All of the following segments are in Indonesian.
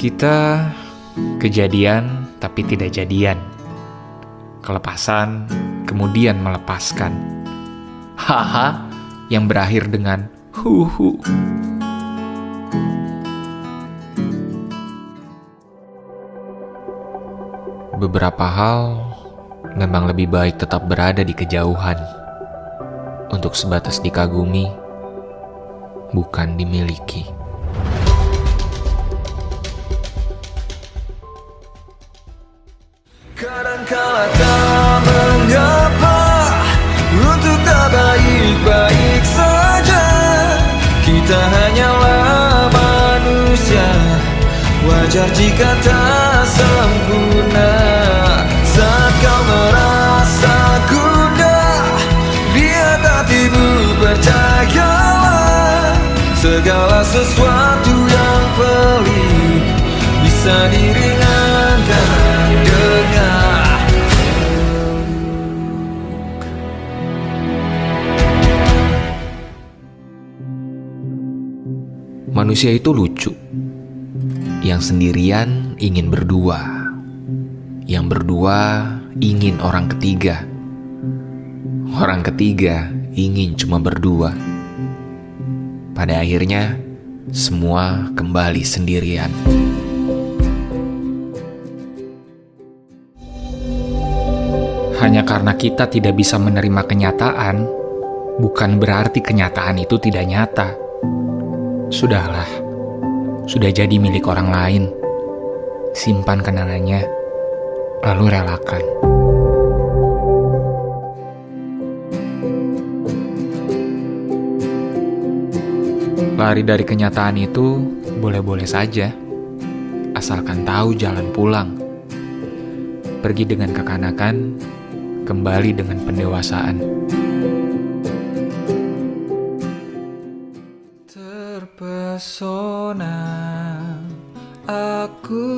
Kita kejadian tapi tidak jadian. Kelepasan kemudian melepaskan. Haha yang berakhir dengan huhu. Beberapa hal memang lebih baik tetap berada di kejauhan. Untuk sebatas dikagumi, bukan dimiliki. Kadangkala tak mengapa untuk tak baik-baik saja. Kita hanyalah manusia, wajar jika tak sempurna. Saat kau merasa gundah, lihat hatimu, percayalah. Segala sesuatu yang pelik bisa diringankan dengan Manusia itu lucu. Yang sendirian ingin berdua. Yang berdua ingin orang ketiga. Orang ketiga ingin cuma berdua. Pada akhirnya, semua kembali sendirian. Hanya karena kita tidak bisa menerima kenyataan, bukan berarti kenyataan itu tidak nyata. Sudahlah, sudah jadi milik orang lain. Simpan kenangannya, lalu relakan. Lari dari kenyataan itu boleh-boleh saja, asalkan tahu jalan pulang. Pergi dengan kekanakan, kembali dengan pendewasaan. terpesona, aku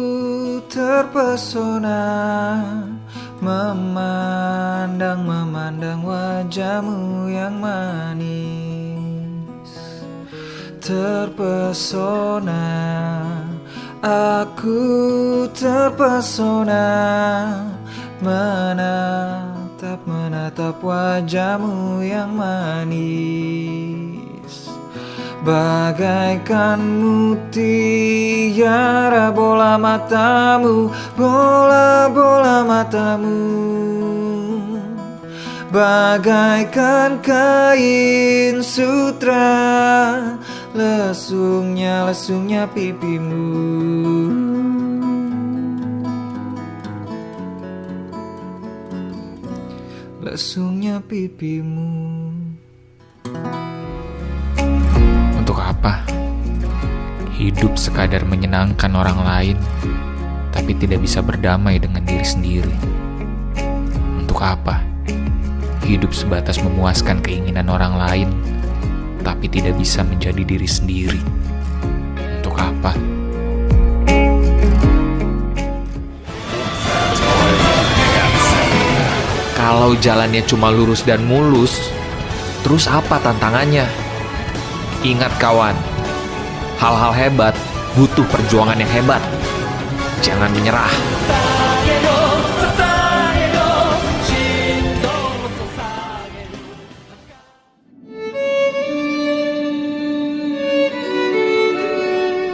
terpesona, memandang wajahmu yang manis. Terpesona, aku terpesona, menatap wajahmu yang manis. Bagaikan mutiara bola matamu, bola matamu. Bagaikan kain sutra, lesungnya pipimu. Lesungnya pipimu. Untuk apa? Hidup sekadar menyenangkan orang lain, tapi tidak bisa berdamai dengan diri sendiri. Untuk apa? Hidup sebatas memuaskan keinginan orang lain, tapi tidak bisa menjadi diri sendiri. Untuk apa? Kalau jalannya cuma lurus dan mulus, terus apa tantangannya? Ingat kawan, hal-hal hebat butuh perjuangan yang hebat. Jangan menyerah.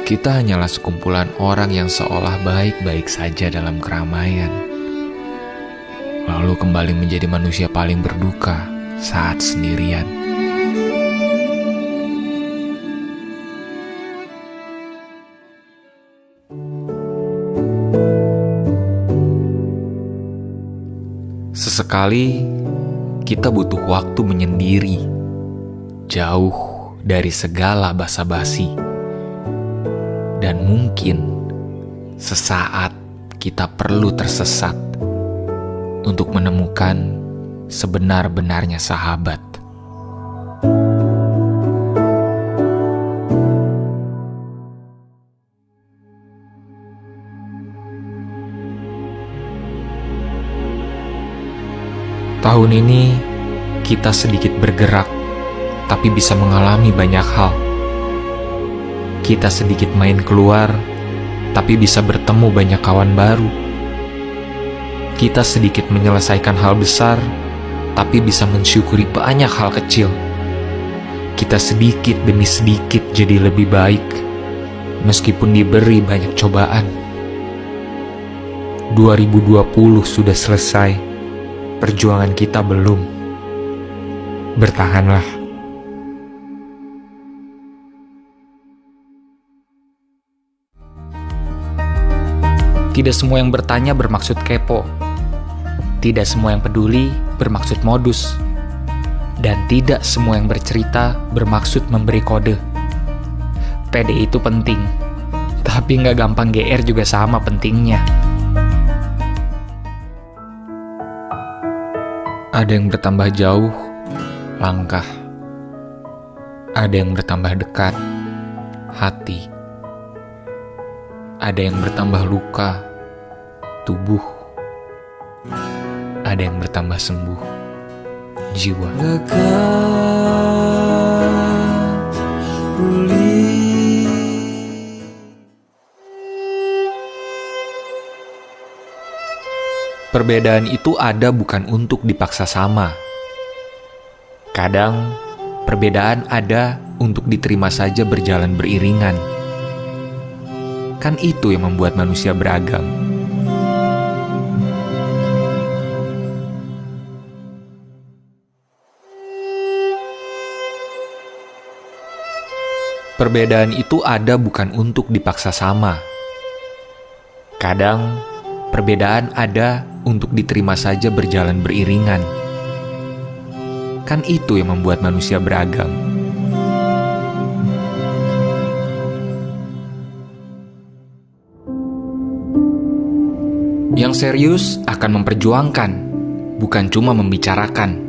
Kita hanyalah sekumpulan orang yang seolah baik-baik saja dalam keramaian, lalu kembali menjadi manusia paling berduka saat sendirian. Sesekali kita butuh waktu menyendiri, jauh dari segala basa-basi. Dan mungkin sesaat kita perlu tersesat untuk menemukan sebenar-benarnya sahabat. Tahun ini kita sedikit bergerak, tapi bisa mengalami banyak hal. Kita sedikit main keluar, tapi bisa bertemu banyak kawan baru. Kita sedikit menyelesaikan hal besar, tapi bisa mensyukuri banyak hal kecil. Kita sedikit demi sedikit jadi lebih baik, meskipun diberi banyak cobaan. 2020 sudah selesai, perjuangan kita belum. Bertahanlah. Tidak semua yang bertanya bermaksud kepo. Tidak semua yang peduli bermaksud modus. Dan tidak semua yang bercerita bermaksud memberi kode. Pede itu penting, tapi nggak gampang GR juga sama pentingnya. Ada yang bertambah jauh, langkah. Ada yang bertambah dekat, hati. Ada yang bertambah luka, tubuh. Ada yang bertambah sembuh, jiwa. Lekas pulih. Perbedaan itu ada bukan untuk dipaksa sama. Kadang, perbedaan ada untuk diterima saja berjalan beriringan. Kan itu yang membuat manusia beragam. Perbedaan itu ada bukan untuk dipaksa sama. Kadang, perbedaan ada untuk diterima saja berjalan beriringan. Kan itu yang membuat manusia beragam. Yang serius akan memperjuangkan, bukan cuma membicarakan.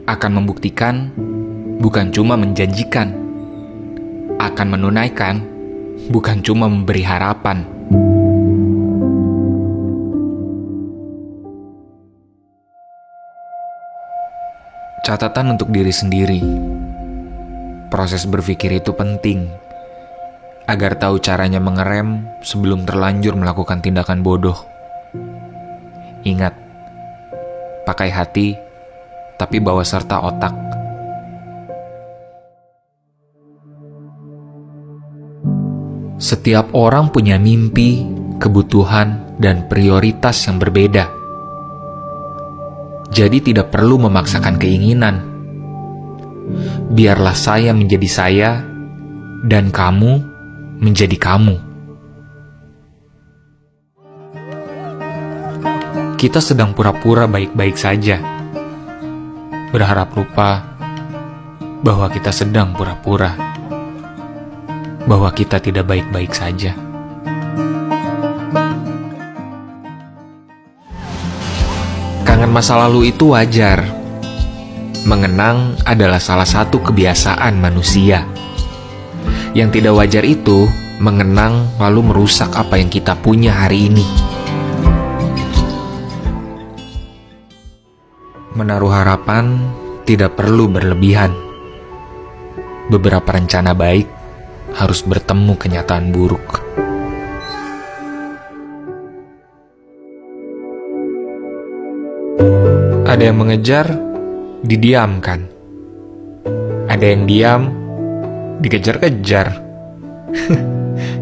Akan membuktikan, bukan cuma menjanjikan. Akan menunaikan, bukan cuma memberi harapan. Catatan untuk diri sendiri. Proses berpikir itu penting, agar tahu caranya mengerem sebelum terlanjur melakukan tindakan bodoh. Ingat, pakai hati, tapi bawa serta otak. Setiap orang punya mimpi, kebutuhan, dan prioritas yang berbeda. Jadi tidak perlu memaksakan keinginan. Biarlah saya menjadi saya, dan kamu menjadi kamu. Kita sedang pura-pura baik-baik saja, berharap lupa bahwa kita sedang pura-pura, bahwa kita tidak baik-baik saja. Kangen masa lalu itu wajar. Mengenang adalah salah satu kebiasaan manusia. Yang tidak wajar itu mengenang lalu merusak apa yang kita punya hari ini. Menaruh harapan tidak perlu berlebihan. Beberapa rencana baik harus bertemu kenyataan buruk. Ada yang mengejar, didiamkan. Ada yang diam, dikejar-kejar.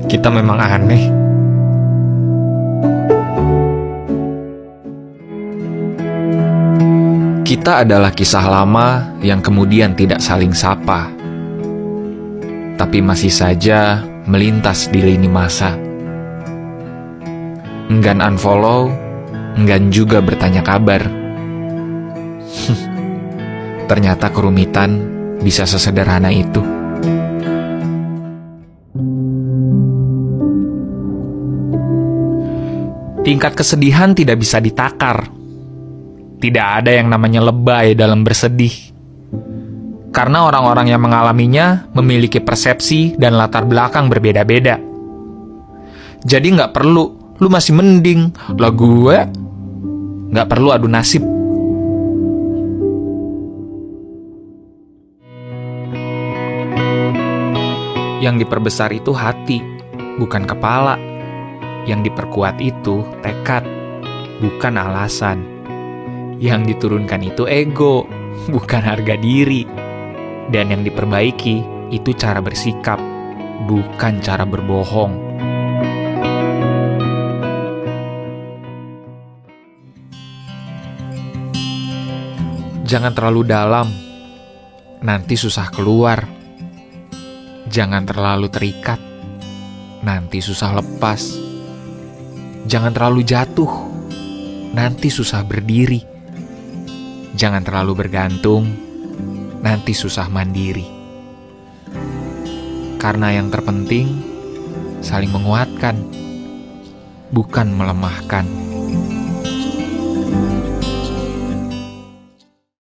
Kita memang aneh. Kita adalah kisah lama yang kemudian tidak saling sapa, tapi masih saja melintas di lini masa. Enggan unfollow, enggan juga bertanya kabar. Ternyata kerumitan bisa sesederhana itu. Tingkat kesedihan tidak bisa ditakar. Tidak ada yang namanya lebay dalam bersedih. Karena orang-orang yang mengalaminya memiliki persepsi dan latar belakang berbeda-beda. Jadi nggak perlu, lu masih mending, lah gue nggak perlu adu nasib. Yang diperbesar itu hati, bukan kepala. Yang diperkuat itu tekad, bukan alasan. Yang diturunkan itu ego, bukan harga diri. Dan yang diperbaiki itu cara bersikap, bukan cara berbohong. Jangan terlalu dalam, nanti susah keluar. Jangan terlalu terikat, nanti susah lepas. Jangan terlalu jatuh, nanti susah berdiri. Jangan terlalu bergantung, nanti susah mandiri. Karena yang terpenting, saling menguatkan, bukan melemahkan.